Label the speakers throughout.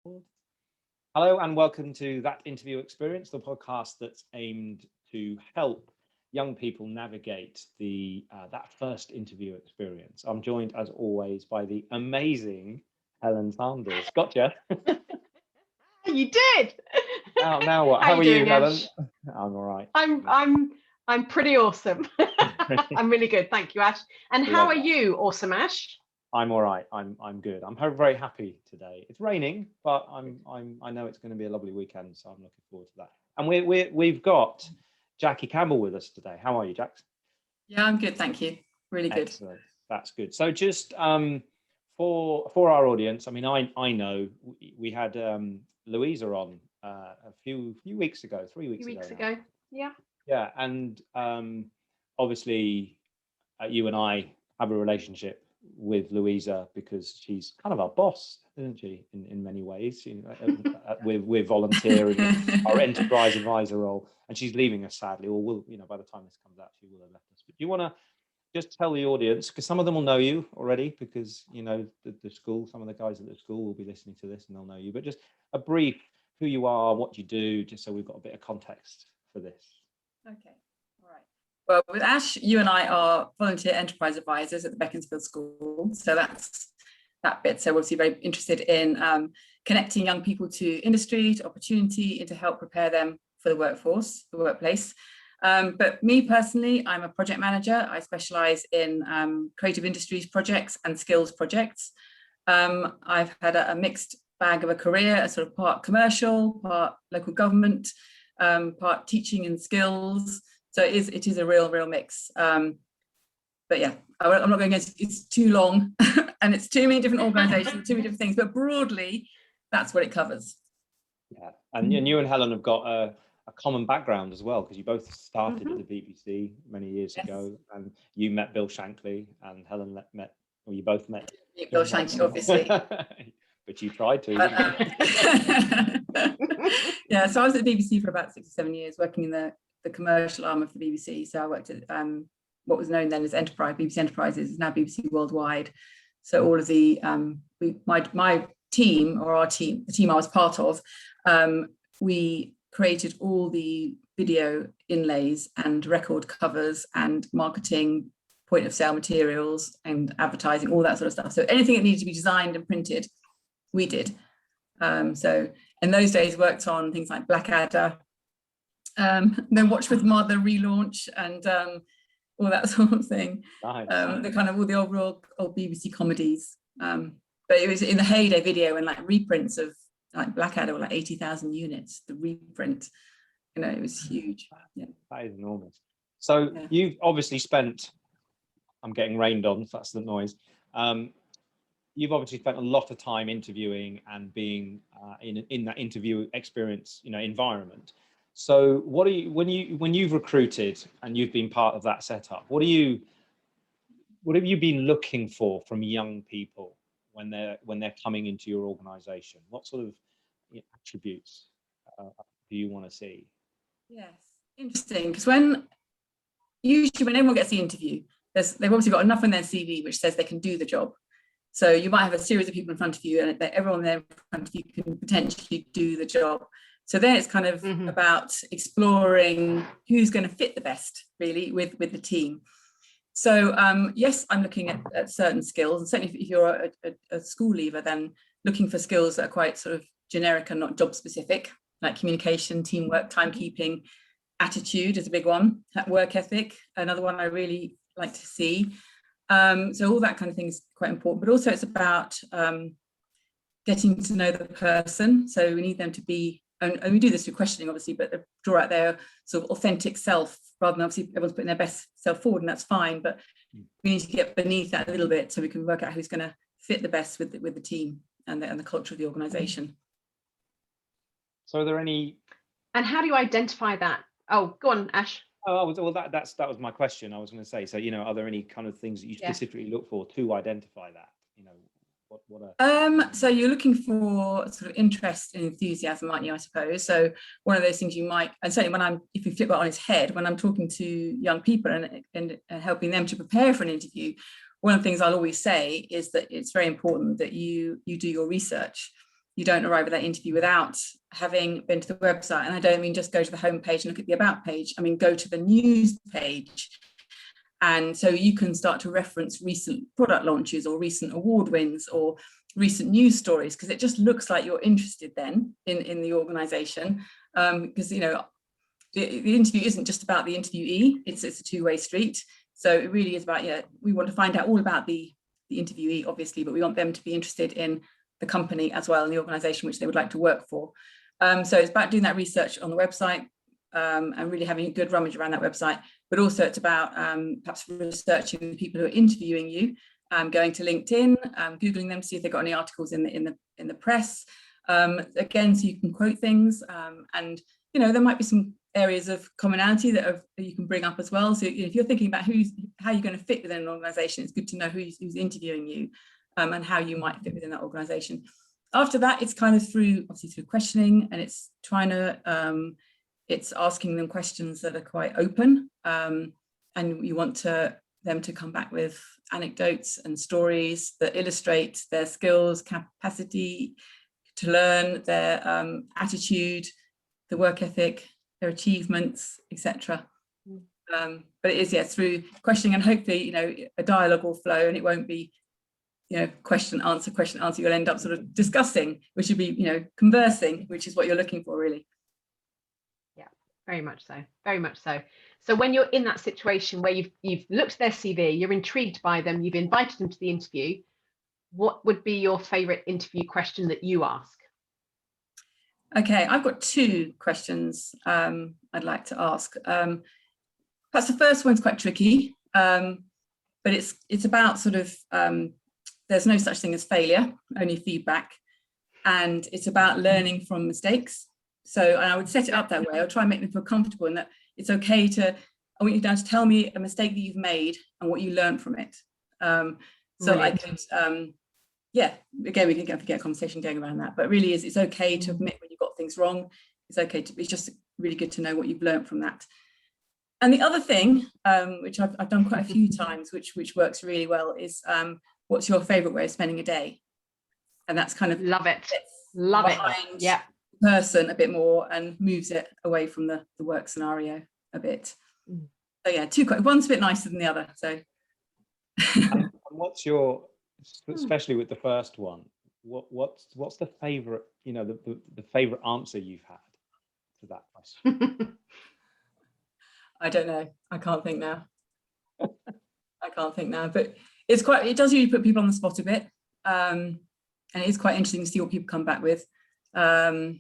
Speaker 1: Hello and welcome to That Interview Experience, the podcast that's aimed to help young people navigate that first interview experience. I'm joined, as always, by the amazing Helen Sanders. Gotcha.
Speaker 2: You did.
Speaker 1: Now what? How are you, Helen? I'm all right.
Speaker 2: I'm pretty awesome. I'm really good, thank you, Ash. And how are you, awesome Ash?
Speaker 1: I'm all right. I'm good. I'm very happy today. It's raining, but I know it's going to be a lovely weekend, so I'm looking forward to that. And we've got Jackie Campbell with us today. How are you, Jax?
Speaker 3: Yeah, I'm good, thank you. Really good.
Speaker 1: Excellent. That's good. So just for our audience, I mean, I know we had Louisa on a few weeks ago, 3 weeks ago. Yeah, and obviously you and I have a relationship with Louisa because she's kind of our boss, isn't she, in many ways. We're volunteering our enterprise advisor role, and she's leaving us sadly, or will, by the time this comes out, she will have left us. But do you want to just tell the audience, because some of them will know you already, because the school, some of the guys at the school will be listening to this and they'll know you, but just a brief who you are, what you do, just so we've got a bit of context for this.
Speaker 3: Okay, all right. Well, with Ash, you and I are volunteer enterprise advisors at the Beaconsfield School, so that's that bit. So we're obviously very interested in connecting young people to industry, to opportunity, and to help prepare them for the workforce, the workplace. But me personally, I'm a project manager. I specialise in creative industries projects and skills projects. I've had a mixed bag of a career, a sort of part commercial, part local government, part teaching and skills. So it is a real mix. But yeah, I'm not going to, it's too long and it's too many different organisations, too many different things, but broadly, that's what it covers.
Speaker 1: Yeah, and you and Helen have got a common background as well, because you both started at the BBC many years ago, and you met Bill Shankly, and Helen you both met
Speaker 3: Bill Shankly, obviously.
Speaker 1: But you tried to.
Speaker 3: Yeah, so I was at the BBC for about 6 or 7 years, working in the commercial arm of the BBC. So I worked at what was known then as BBC Enterprises, is now BBC Worldwide. So all of the my team, or our team, the team I was part of, we created all the video inlays and record covers and marketing, point of sale materials and advertising, all that sort of stuff. So anything that needed to be designed and printed, we did. So in those days worked on things like Blackadder, then Watch with Mother relaunch and all that sort of thing.
Speaker 1: Nice.
Speaker 3: The kind of all the overall old BBC comedies. But it was in the heyday video, and like reprints of like Blackadder were like 80,000 units, the reprint. It was huge. Yeah.
Speaker 1: That is enormous. So you've obviously spent, I'm getting rained on, if that's the noise. You've obviously spent a lot of time interviewing and being in that interview experience, environment. So what are you, when you've recruited and you've been part of that setup, what have you been looking for from young people when they're coming into your organization? What sort of attributes do you want to see?
Speaker 3: Yes, interesting, because usually when anyone gets the interview, they've obviously got enough in their CV which says they can do the job. So you might have a series of people in front of you, and everyone there in front of you can potentially do the job. So then it's kind of about exploring who's going to fit the best, really, with the team. So yes, I'm looking at certain skills, and certainly if you're a school leaver, then looking for skills that are quite sort of generic and not job specific, like communication, teamwork, timekeeping, attitude is a big one, work ethic, another one I really like to see. So all that kind of thing is quite important, but also it's about getting to know the person. So we need them to be, and we do this through questioning, obviously, but draw out their sort of authentic self, rather than obviously everyone's putting their best self forward, and that's fine, but we need to get beneath that a little bit so we can work out who's going to fit the best with the team and the culture of the organisation.
Speaker 1: So are there any...
Speaker 2: And how do you identify that? Oh, go on, Ash.
Speaker 1: Oh, well, that was my question. I was going to say, so, are there any kind of things that you specifically look for to identify that?
Speaker 3: So you're looking for sort of interest and enthusiasm, aren't you, I suppose? So one of those things you might, and certainly if you flip that on its head, when I'm talking to young people and helping them to prepare for an interview, one of the things I'll always say is that it's very important that you do your research. you don't arrive at that interview without having been to the website. And I don't mean just go to the homepage and look at the about page. I mean, go to the news page. And so you can start to reference recent product launches or recent award wins or recent news stories, because it just looks like you're interested then in the organization. Because, you know, the interview isn't just about the interviewee, it's a two-way street. So it really is about, yeah, we want to find out all about the interviewee, obviously, but we want them to be interested in the company as well, and the organization which they would like to work for. So it's about doing that research on the website, and really having a good rummage around that website, but also it's about perhaps researching the people who are interviewing you, going to LinkedIn, Googling them to see if they've got any articles in the press, again, so you can quote things, and you know, there might be some areas of commonality that you can bring up as well. So if you're thinking about how you're going to fit within an organization, it's good to know who's interviewing you, and how you might fit within that organization. After that, it's kind of through questioning, and it's trying to it's asking them questions that are quite open, and you want them to come back with anecdotes and stories that illustrate their skills, capacity to learn, their attitude, the work ethic, their achievements, etc. But it is, yeah, through questioning, and hopefully, you know, a dialogue will flow, and it won't be, you know, question answer. You'll end up sort of discussing, which would be, you know, conversing, which is what you're looking for, really.
Speaker 2: Yeah, very much so, very much so. So when you're in that situation where you've looked at their CV, you're intrigued by them, you've invited them to the interview, what would be your favorite interview question that you ask?
Speaker 3: Okay, I've got two questions I'd like to ask. Perhaps the first one's quite tricky, but it's about sort of, there's no such thing as failure, only feedback. And it's about learning from mistakes. So, and I would set it up that way. I'll try and make them feel comfortable in that it's okay I want you to tell me a mistake that you've made and what you learned from it. So brilliant. I could, yeah, again, we can get a conversation going around that, but really it's okay to admit when you've got things wrong. It's okay it's just really good to know what you've learned from that. And the other thing, which I've done quite a few times, which works really well, is what's your favorite way of spending a day? And that's kind of
Speaker 2: love it. Yeah,
Speaker 3: person a bit more and moves it away from the work scenario a bit. So yeah, one's a bit nicer than the other. So
Speaker 1: and what's your, especially with the first one, what's the favorite, you know, the favorite answer you've had to that question?
Speaker 3: I don't know. I can't think now. But it does usually put people on the spot a bit. And it is quite interesting to see what people come back with. I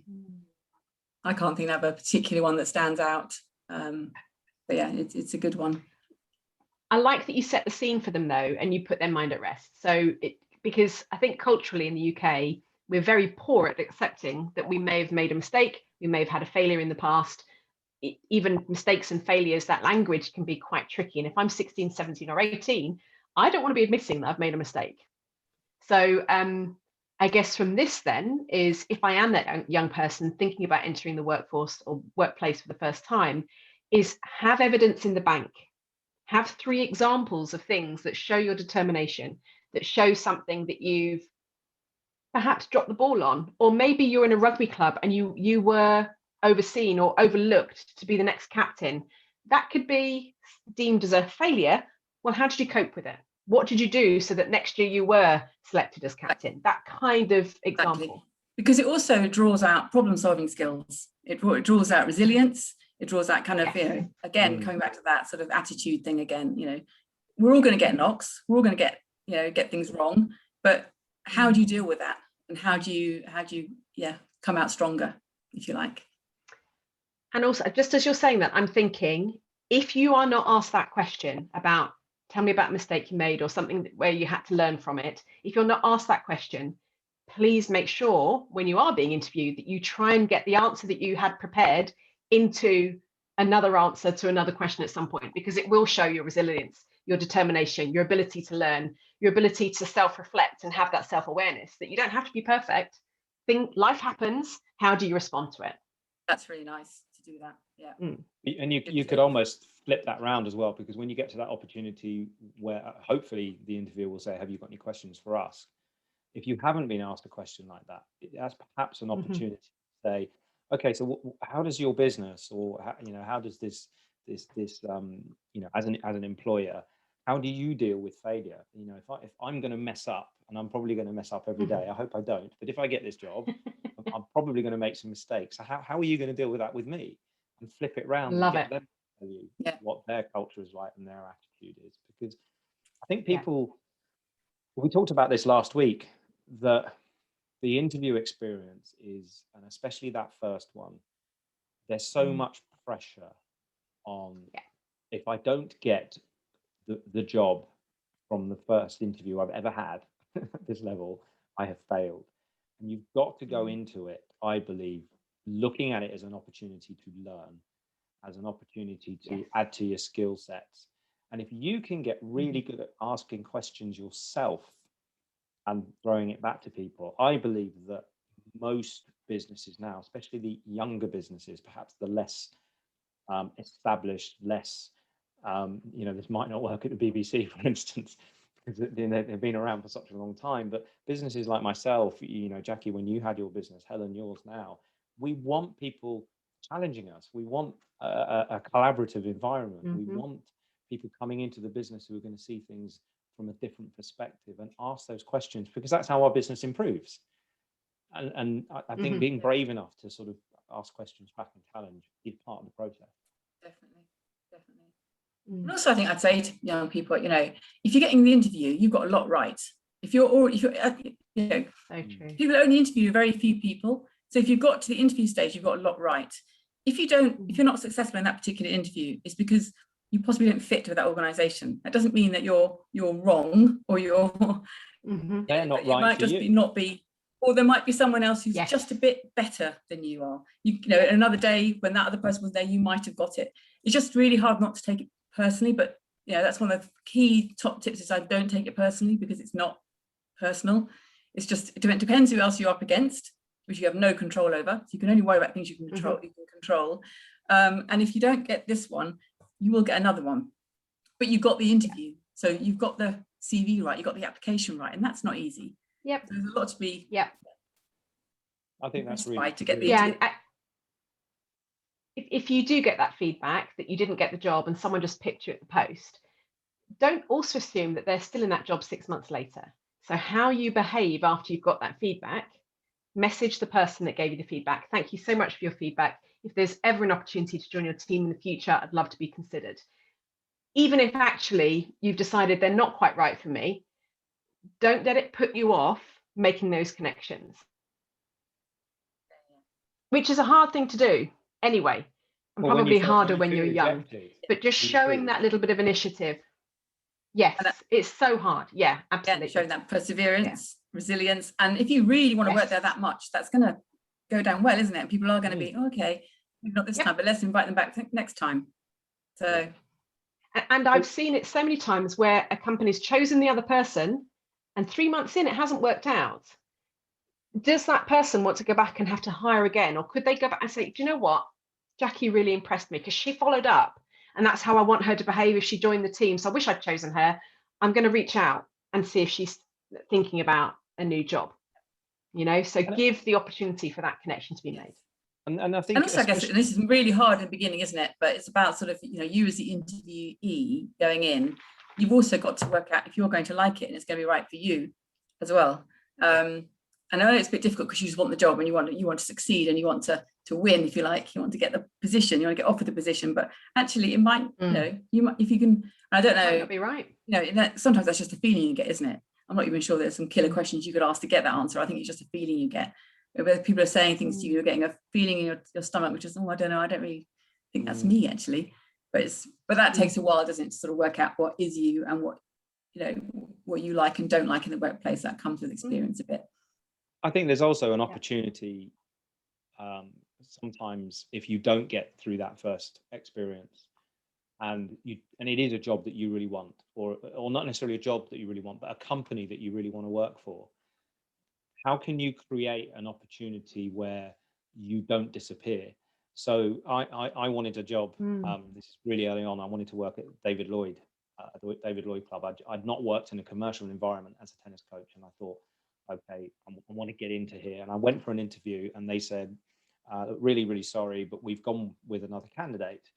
Speaker 3: can't think of a particular one that stands out. But yeah, it's a good one.
Speaker 2: I like that you set the scene for them though, and you put their mind at rest. So because I think culturally in the UK, we're very poor at accepting that we may have made a mistake, we may have had a failure in the past. Even mistakes and failures, that language can be quite tricky. And if I'm 16, 17 or 18, I don't want to be admitting that I've made a mistake. So I guess from this then is, if I am that young person thinking about entering the workforce or workplace for the first time, is have evidence in the bank. Have 3 examples of things that show your determination, that show something that you've perhaps dropped the ball on, or maybe you're in a rugby club and you were overseen or overlooked to be the next captain. That could be deemed as a failure. Well, how did you cope with it? What did you do so that next year you were selected as captain? That kind of example.
Speaker 3: Exactly. Because it also draws out problem-solving skills. It draws out resilience. It draws out kind of, you know, again, coming back to that sort of attitude thing again, you know, we're all going to get knocks. We're all going to get things wrong. But how do you deal with that? And how do you come out stronger, if you like?
Speaker 2: And also, just as you're saying that, I'm thinking, if you are not asked that question about, tell me about a mistake you made or something where you had to learn from it, if you're not asked that question, please make sure when you are being interviewed that you try and get the answer that you had prepared into another answer to another question at some point, because it will show your resilience, your determination, your ability to learn, your ability to self-reflect and have that self-awareness that you don't have to be perfect. Life happens. How do you respond to it?
Speaker 3: That's really nice to do that. Yeah.
Speaker 1: And you could almost flip that round as well, because when you get to that opportunity where hopefully the interviewer will say, have you got any questions for us? if you haven't been asked a question like that, that's perhaps an opportunity to say, okay, so how does your business, or how, how does this as an employer, how do you deal with failure? If I'm going to mess up, and I'm probably going to mess up every day, I hope I don't, but if I get this job, I'm probably going to make some mistakes. So how are you going to deal with that with me? And flip it around and get them to tell you what their culture is like and their attitude is. Because I think people, we talked about this last week, that the interview experience is, and especially that first one, there's so much pressure on, if I don't get the job from the first interview I've ever had at this level, I have failed. And you've got to go into it, I believe, looking at it as an opportunity to learn, as an opportunity to add to your skill sets. And if you can get really good at asking questions yourself and throwing it back to people, I believe that most businesses now, especially the younger businesses, perhaps the less established, less, this might not work at the BBC, for instance, because they've been around for such a long time, but businesses like myself, Jackie, when you had your business, Helen, yours now, we want people challenging us. We want a collaborative environment. We want people coming into the business who are going to see things from a different perspective and ask those questions, because that's how our business improves. And I think being brave enough to sort of ask questions back and challenge is part of the process.
Speaker 3: Definitely. And also, I think I'd say to young people, if you're getting the interview, you've got a lot right. If you're so true. People only interview very few people. So if you've got to the interview stage, you've got a lot right. If you're not successful in that particular interview, it's because you possibly don't fit with that organization. That doesn't mean that you're wrong, or you're
Speaker 1: they're not right.
Speaker 3: Might just not be, or there might be someone else who's just a bit better than you are. Another day when that other person was there, you might have got it. It's just really hard not to take it personally, but that's one of the key top tips, is I don't take it personally, because it's not personal. It's just, it depends who else you're up against, which you have no control over. So you can only worry about things you can control. And if you don't get this one, you will get another one. But you got the interview, so you've got the CV right, you got the application right, and that's not easy. So there's a lot to be.
Speaker 1: I think that's really
Speaker 3: to get the interview.
Speaker 2: If you do get that feedback that you didn't get the job and someone just picked you at the post, don't also assume that they're still in that job 6 months later. So how you behave after you've got that feedback, message the person that gave you the feedback. Thank you so much for your feedback. If there's ever an opportunity to join your team in the future, I'd love to be considered. Even if actually you've decided they're not quite right for me, don't let it put you off making those connections, which is a hard thing to do anyway, and probably harder when you're young, but just showing that little bit of initiative. Yes, it's so hard. Yeah, absolutely.
Speaker 3: Showing that perseverance, resilience. And if you really want to work there that much, that's going to go down well, isn't it? And people are going to be, okay, maybe not this time, but let's invite them back next time. So,
Speaker 2: and I've seen it so many times where a company's chosen the other person, and 3 months in, it hasn't worked out. Does that person want to go back and have to hire again? Or could they go back and say, do you know what? Jackie really impressed me because she followed up, and that's how I want her to behave if she joined the team. So I wish I'd chosen her. I'm going to reach out and see if she's thinking about a new job. So give the opportunity for that connection to be made.
Speaker 1: And I think,
Speaker 3: and also, I guess, and this is really hard in the beginning, isn't it? But it's about sort of, you as the interviewee going in, you've also got to work out if you're going to like it and it's going to be right for you as well. I know it's a bit difficult because you just want the job and you want to succeed and you want to win, if you like. You want to get the position, you want to get offered the position, but actually it might, you might, if you can, I don't know,
Speaker 2: might not be right.
Speaker 3: Sometimes that's just a feeling you get, isn't it? I'm not even sure there's some killer questions you could ask to get that answer. I think it's just a feeling you get. Where people are saying things to you, you're getting a feeling in your stomach, which is, I don't know, I don't really think that's me actually. But that takes a while, doesn't it, to sort of work out what is you and what you like and don't like in the workplace. That comes with experience a bit.
Speaker 1: I think there's also an opportunity sometimes if you don't get through that first experience, and it is a job that you really want, or not necessarily a job that you really want, but a company that you really want to work for. How can you create an opportunity where you don't disappear? So I wanted a job. This is really early on. I wanted to work at David Lloyd Club. I'd not worked in a commercial environment as a tennis coach, and I thought okay, I want to get into here. And I went for an interview, and they said, really, really sorry, but we've gone with another candidate.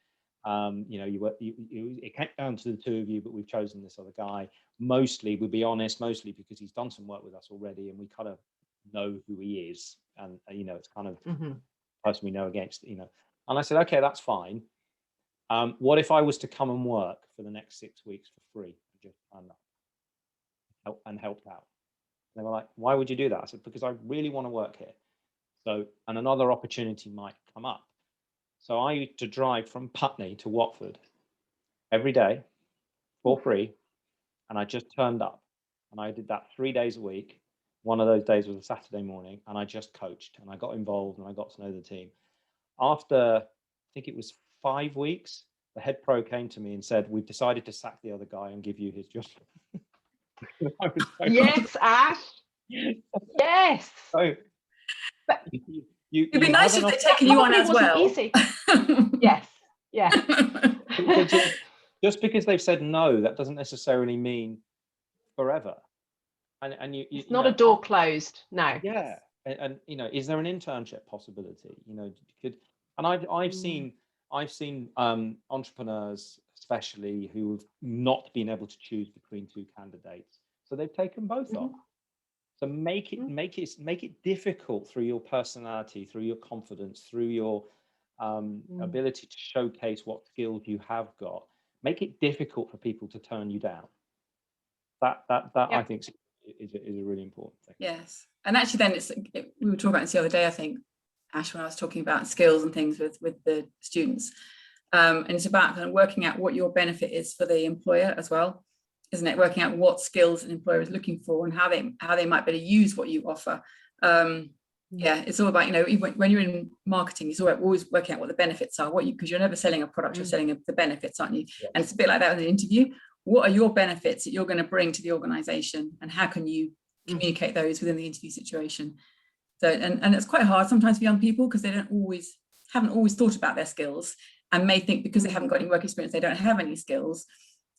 Speaker 1: It came down to the two of you, but we've chosen this other guy. Mostly, we'll be honest, mostly because he's done some work with us already, and we kind of know who he is, and it's kind of person we know against, And I said, okay, that's fine. What if I was to come and work for the next 6 weeks for free, and just helped out? And they were like, why would you do that? I said, because I really want to work here. So, and another opportunity might come up. So I used to drive from Putney to Watford every day for free. And I just turned up, and I did that 3 days a week. One of those days was a Saturday morning, and I just coached, and I got involved, and I got to know the team. After, I think it was 5 weeks, the head pro came to me and said, we've decided to sack the other guy and give you his job.
Speaker 2: Yes, Ash. Yes.
Speaker 1: So,
Speaker 3: it'd be nice if they'd taken you on as well.
Speaker 2: Easy. Yes. Yeah.
Speaker 1: Just because they've said no, that doesn't necessarily mean forever. And
Speaker 2: it's not a door closed. No.
Speaker 1: Yeah. And is there an internship possibility? I've seen entrepreneurs, especially, who have not been able to choose between two candidates, so they've taken both on. So make it difficult through your personality, through your confidence, through your ability to showcase what skills you have got. Make it difficult for people to turn you down. That I think is a really important thing.
Speaker 3: Yes, and actually, then we were talking about this the other day, I think, Ash, when I was talking about skills and things with the students, and it's about kind of working out what your benefit is for the employer as well, isn't it? Working out what skills an employer is looking for and how they might better use what you offer. It's all about, even when you're in marketing, it's always working out what the benefits are, because you're never selling a product, you're selling the benefits, aren't you? Yes. And it's a bit like that in an interview. What are your benefits that you're going to bring to the organization, and how can you communicate those within the interview situation? So, and it's quite hard sometimes for young people, because they haven't always thought about their skills, and may think because they haven't got any work experience, they don't have any skills.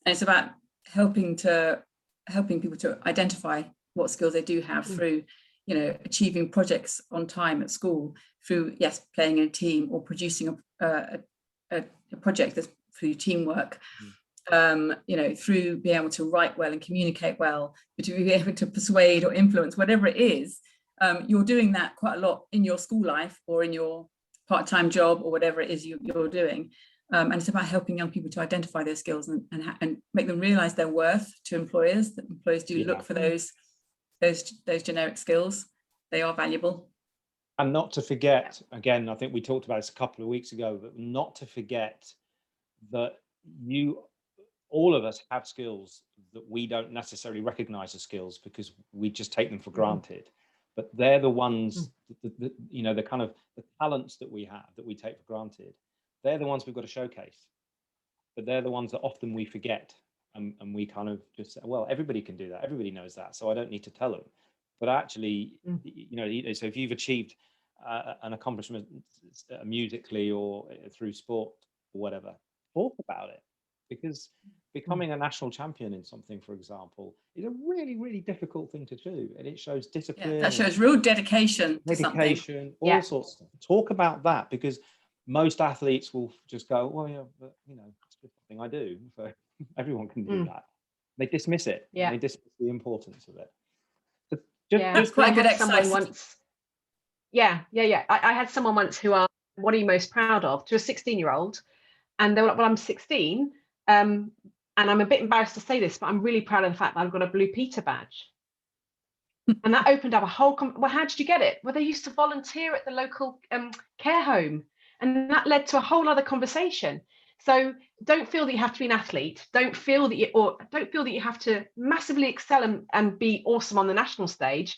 Speaker 3: And it's about helping people to identify what skills they do have through, achieving projects on time at school, through, playing in a team, or producing a project that's through teamwork, through being able to write well and communicate well, but to be able to persuade or influence, whatever it is. You're doing that quite a lot in your school life or in your part-time job or whatever it is you're doing. And it's about helping young people to identify their skills and make them realize their worth to employers, that employers do look for those generic skills. They are valuable.
Speaker 1: And not to forget, again, I think we talked about this a couple of weeks ago, but not to forget that all of us have skills that we don't necessarily recognize as skills because we just take them for granted. But they're the ones, the kind of the talents that we have that we take for granted. They're the ones we've got to showcase. But they're the ones that often we forget, and we kind of just say, well, everybody can do that. Everybody knows that, so I don't need to tell them. But actually, so if you've achieved an accomplishment musically or through sport or whatever, talk about it, because becoming a national champion in something, for example, is a really, really difficult thing to do, and it shows discipline.
Speaker 3: That shows real dedication.
Speaker 1: All sorts. Talk about that, because most athletes will just go, well, but it's just something I do, so everyone can do that. They dismiss it. Yeah. They dismiss the importance of it. So
Speaker 3: just quite a good exercise.
Speaker 2: I had someone once who asked, what are you most proud of, to a 16-year-old? And they were like, well, I'm 16. And I'm a bit embarrassed to say this, but I'm really proud of the fact that I've got a Blue Peter badge. And that opened up a whole, well, how did you get it? Well, they used to volunteer at the local care home. And that led to a whole other conversation. So don't feel that you have to be an athlete. Don't feel that you have to massively excel and be awesome on the national stage.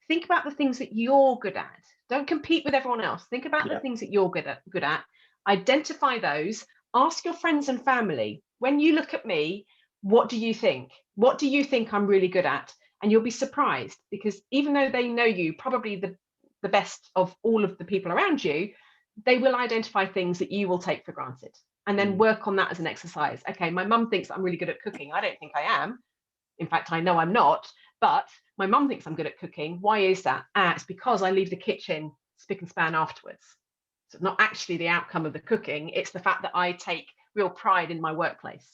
Speaker 2: Think about the things that you're good at. Don't compete with everyone else. Think about the things that you're good at. Identify those. Ask your friends and family, when you look at me, what do you think? What do you think I'm really good at? And you'll be surprised, because even though they know you probably the best of all of the people around you, they will identify things that you will take for granted, and then work on that as an exercise. Okay, my mum thinks I'm really good at cooking. I don't think I am. In fact, I know I'm not. but my mum thinks I'm good at cooking. Why is that? It's because I leave the kitchen spick and span afterwards. So it's not actually the outcome of the cooking, it's the fact that I take real pride in my workplace.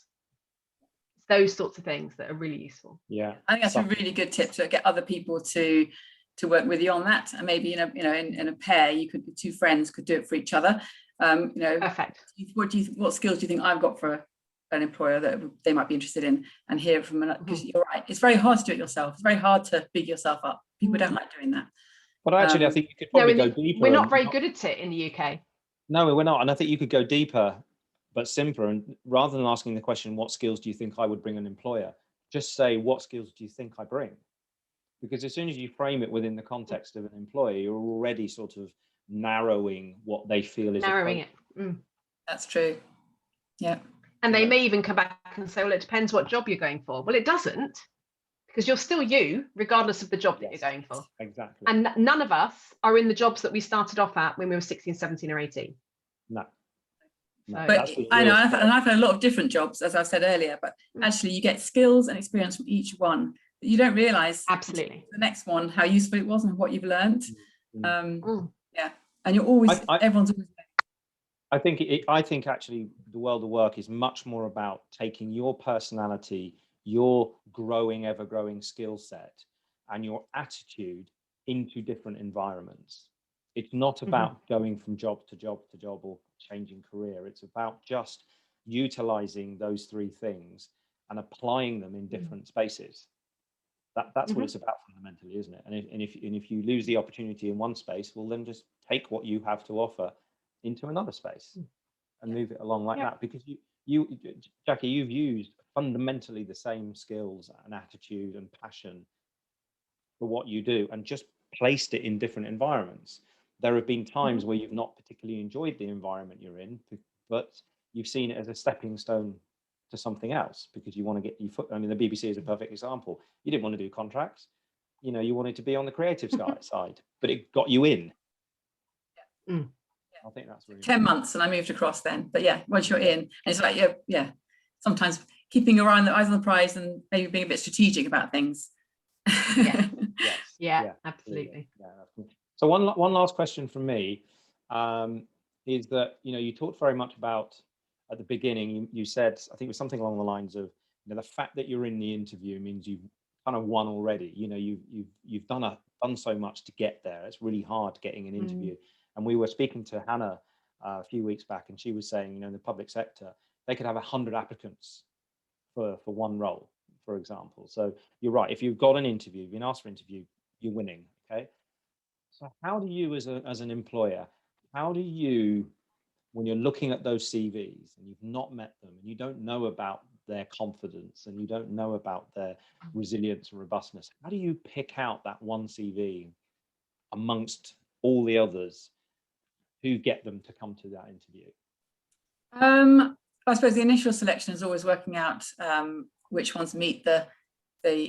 Speaker 2: It's those sorts of things that are really useful.
Speaker 1: Yeah,
Speaker 3: I think that's a really good tip, to get other people to work with you on that. And maybe in a pair, you could, two friends could do it for each other.
Speaker 2: Perfect.
Speaker 3: What skills do you think I've got for an employer that they might be interested in, and hear from another? Because you're right, it's very hard to do it yourself. It's very hard to big yourself up. People don't like doing that.
Speaker 1: But actually, I think you could probably go deeper.
Speaker 2: We're not very good at it in the UK.
Speaker 1: No, we're not. And I think you could go deeper, but simpler. And rather than asking the question, what skills do you think I would bring an employer? Just say, what skills do you think I bring? Because as soon as you frame it within the context of an employer, you're already sort of narrowing what they feel is
Speaker 2: narrowing it.
Speaker 3: That's true. Yeah.
Speaker 2: And they may even come back and say, well, it depends what job you're going for. Well, it doesn't, because you're still you, regardless of the job that you're going for.
Speaker 1: Exactly.
Speaker 2: And none of us are in the jobs that we started off at when we were 16, 17 or 18.
Speaker 1: No.
Speaker 3: But I know, and I've had a lot of different jobs, as I said earlier, but actually you get skills and experience from each one. You don't realise
Speaker 2: absolutely
Speaker 3: the next one how useful it was and what you've learned. Yeah, and you're always everyone's always.
Speaker 1: I think actually the world of work is much more about taking your personality, your growing, ever-growing skill set, and your attitude into different environments. It's not about going from job to job to job or changing career. It's about just utilizing those three things and applying them in different spaces. That's what it's about fundamentally, isn't it? And if you lose the opportunity in one space, well, then just take what you have to offer into another space and move it along like that. Because you, Jackie, you've used fundamentally the same skills and attitude and passion for what you do, and just placed it in different environments. There have been times where you've not particularly enjoyed the environment you're in, but you've seen it as a stepping stone to something else, because you want to get your foot. I mean, the BBC is a perfect example. You didn't want to do contracts, you wanted to be on the creative side, but it got you in. I think that's really
Speaker 3: 10 months, and I moved across then. But yeah, once you're in, and it's like sometimes keeping your eyes on the prize and maybe being a bit strategic about things.
Speaker 2: Yeah, absolutely.
Speaker 1: Yeah. So one last question from me is that you talked very much about at the beginning. You said, I think it was something along the lines of the fact that you're in the interview means you've kind of won already. You've done so much to get there. It's really hard getting an interview. And we were speaking to Hannah a few weeks back, and she was saying, in the public sector, they could have 100 applicants for one role, for example. So you're right. If you've got an interview, you've been asked for an interview, you're winning. Okay. So how do you, as an employer, how do you, when you're looking at those CVs and you've not met them and you don't know about their confidence and you don't know about their resilience and robustness, how do you pick out that one CV amongst all the others who get them to come to that interview?
Speaker 3: I suppose the initial selection is always working out which ones meet the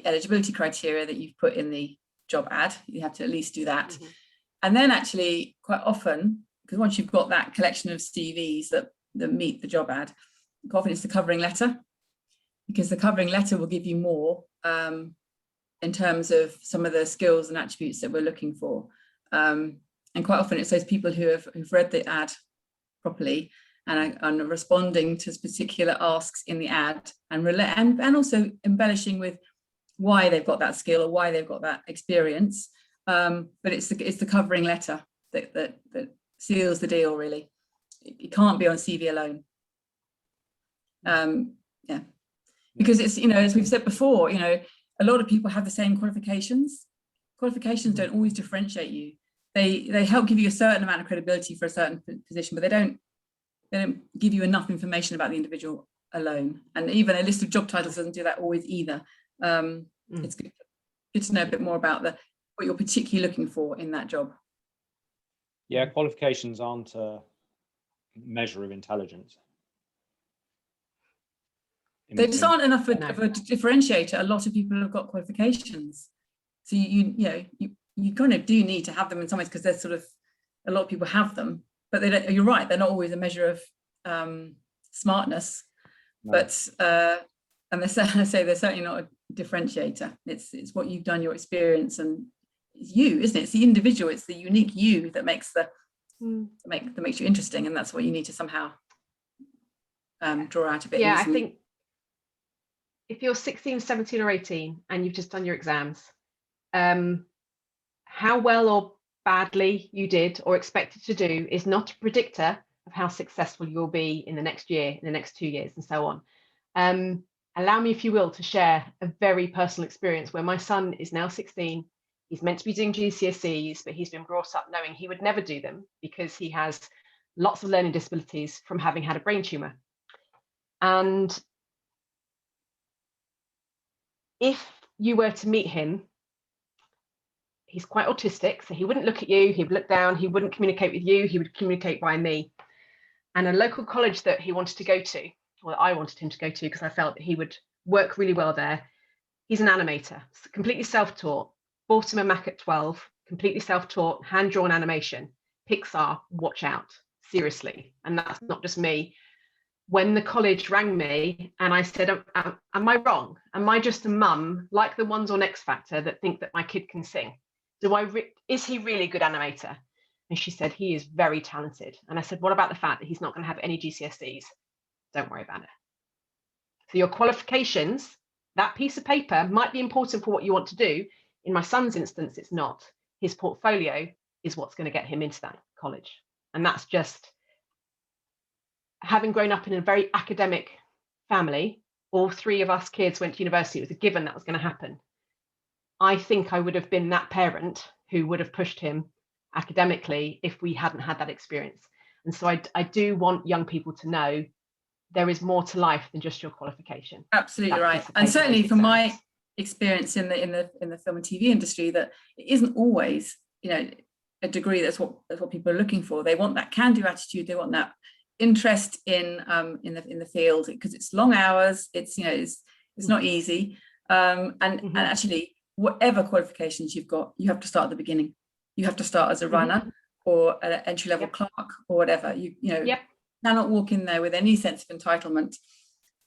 Speaker 3: eligibility criteria that you've put in the job ad. You have to at least do that. And then actually quite often, because once you've got that collection of CVs that meet the job ad, quite often it's the covering letter, because the covering letter will give you more in terms of some of the skills and attributes that we're looking for. And quite often it's those people who've read the ad properly and are responding to particular asks in the ad, and also embellishing with why they've got that skill or why they've got that experience. But it's the covering letter that seals the deal, really. It can't be on CV alone. Because it's, as we've said before, a lot of people have the same qualifications. Qualifications don't always differentiate you. They help give you a certain amount of credibility for a certain position, but they don't give you enough information about the individual alone. And even a list of job titles doesn't do that always either. It's good to know a bit more about what you're particularly looking for in that job.
Speaker 1: Yeah, qualifications aren't a measure of intelligence.
Speaker 3: They just aren't enough of a differentiator. A lot of people have got qualifications, so you kind of do need to have them in some ways, because there's sort of a lot of people have them, but they don't. You're right; they're not always a measure of smartness. No. But and they're certainly not differentiator. It's what you've done, your experience, and it's you, isn't it? It's the individual, it's the unique you that makes that makes you interesting, and that's what you need to somehow draw out a bit.
Speaker 2: Yeah, I think if you're 16, 17 or 18 and you've just done your exams, how well or badly you did or expected to do is not a predictor of how successful you'll be in the next year, in the next 2 years, and so on. Allow me, if you will, to share a very personal experience where my son is now 16. He's meant to be doing GCSEs, but he's been brought up knowing he would never do them because he has lots of learning disabilities from having had a brain tumor. And if you were to meet him, he's quite autistic, so he wouldn't look at you, he would look down, he wouldn't communicate with you, he would communicate by me. And a local college that he wanted to go to, or I wanted him to go to because I felt that he would work really well there, he's an animator, completely self-taught, bought him a Mac at 12, completely self-taught, hand-drawn animation, Pixar, watch out, seriously. And that's not just me. When the college rang me and I said, am I wrong? Am I just a mum like the ones on X Factor that think that my kid can sing? Is he really a good animator? And she said, he is very talented. And I said, what about the fact that he's not going to have any GCSEs? Don't worry about it. So your qualifications, that piece of paper might be important for what you want to do. In my son's instance, it's not. His portfolio is what's going to get him into that college. And that's just having grown up in a very academic family. All three of us kids went to university. It was a given that was going to happen. I think I would have been that parent who would have pushed him academically if we hadn't had that experience. And so I do want young people to know there is more to life than just your qualification.
Speaker 3: Absolutely right. And certainly from my experience in the film and TV industry, that it isn't always, a degree that's what people are looking for. They want that can-do attitude. They want that interest in the field, because it's long hours. It's not easy. And actually, whatever qualifications you've got, you have to start at the beginning. You have to start as a runner or an entry-level clerk or whatever. You cannot walk in there with any sense of entitlement.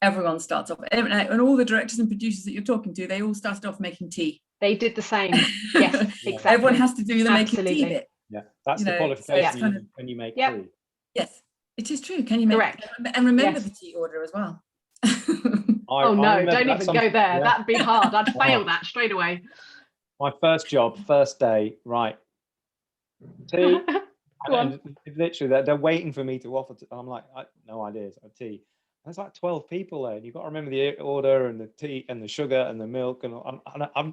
Speaker 3: Everyone starts off, and all the directors and producers that you're talking to, they all started off making tea.
Speaker 2: They did the same. Yes, exactly.
Speaker 3: Everyone has to do the making tea bit.
Speaker 1: Yeah, that's the qualification. Can you make tea?
Speaker 3: Yes, it is true. Can you make? Correct. And remember the tea order as well.
Speaker 2: Oh no, don't even go there. Yeah. That'd be hard. I'd fail that straight away.
Speaker 1: My first job, first day, right. Tea. And literally, they're waiting for me to offer. I'm like, no ideas. Tea. There's like 12 people there, and you've got to remember the order and the tea and the sugar and the milk. And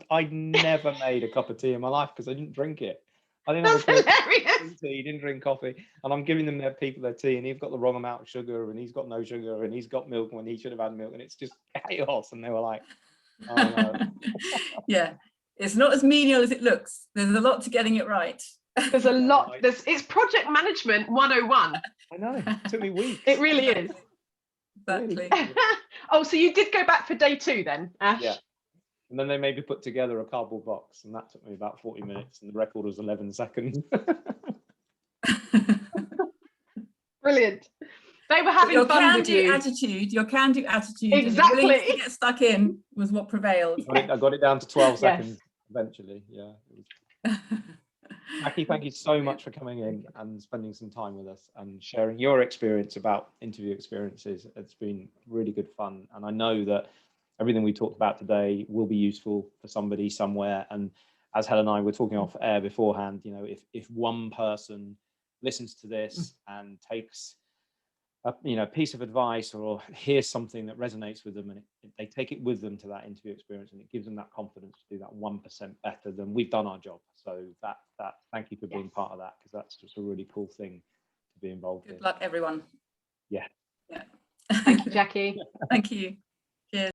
Speaker 1: I never made a cup of tea in my life because I didn't drink it. I didn't have a tea, didn't drink coffee, and I'm giving them their tea, and he's got the wrong amount of sugar, and he's got no sugar, and he's got milk when he should have had milk, and it's just chaos. And they were like, oh no.
Speaker 3: Yeah, it's not as menial as it looks. There's a lot to getting it right.
Speaker 2: There's a lot. It's project management 101.
Speaker 1: I know. It took me weeks.
Speaker 2: It really is.
Speaker 3: Exactly.
Speaker 2: Oh, so you did go back for day 2 then, Ash?
Speaker 1: Yeah. And then they made me put together a cardboard box, and that took me about 40 minutes, and the record was 11 seconds.
Speaker 2: Brilliant. They were having fun with you.
Speaker 3: Your can-do attitude,
Speaker 2: exactly,
Speaker 3: and to get stuck in was what prevailed.
Speaker 1: I got it down to 12 seconds eventually. Yeah. Jackie, thank you so much for coming in and spending some time with us and sharing your experience about interview experiences. It's been really good fun, and I know that everything we talked about today will be useful for somebody somewhere. And as Helen and I were talking off air beforehand, if one person listens to this and takes a piece of advice or hears something that resonates with them, and they take it with them to that interview experience, and it gives them that confidence to do that 1% better, then we've done our job. So that thank you for being part of that, because that's just a really cool thing to be involved in.
Speaker 3: Good luck, everyone.
Speaker 1: Yeah.
Speaker 2: Thank you, Jackie.
Speaker 3: Thank you.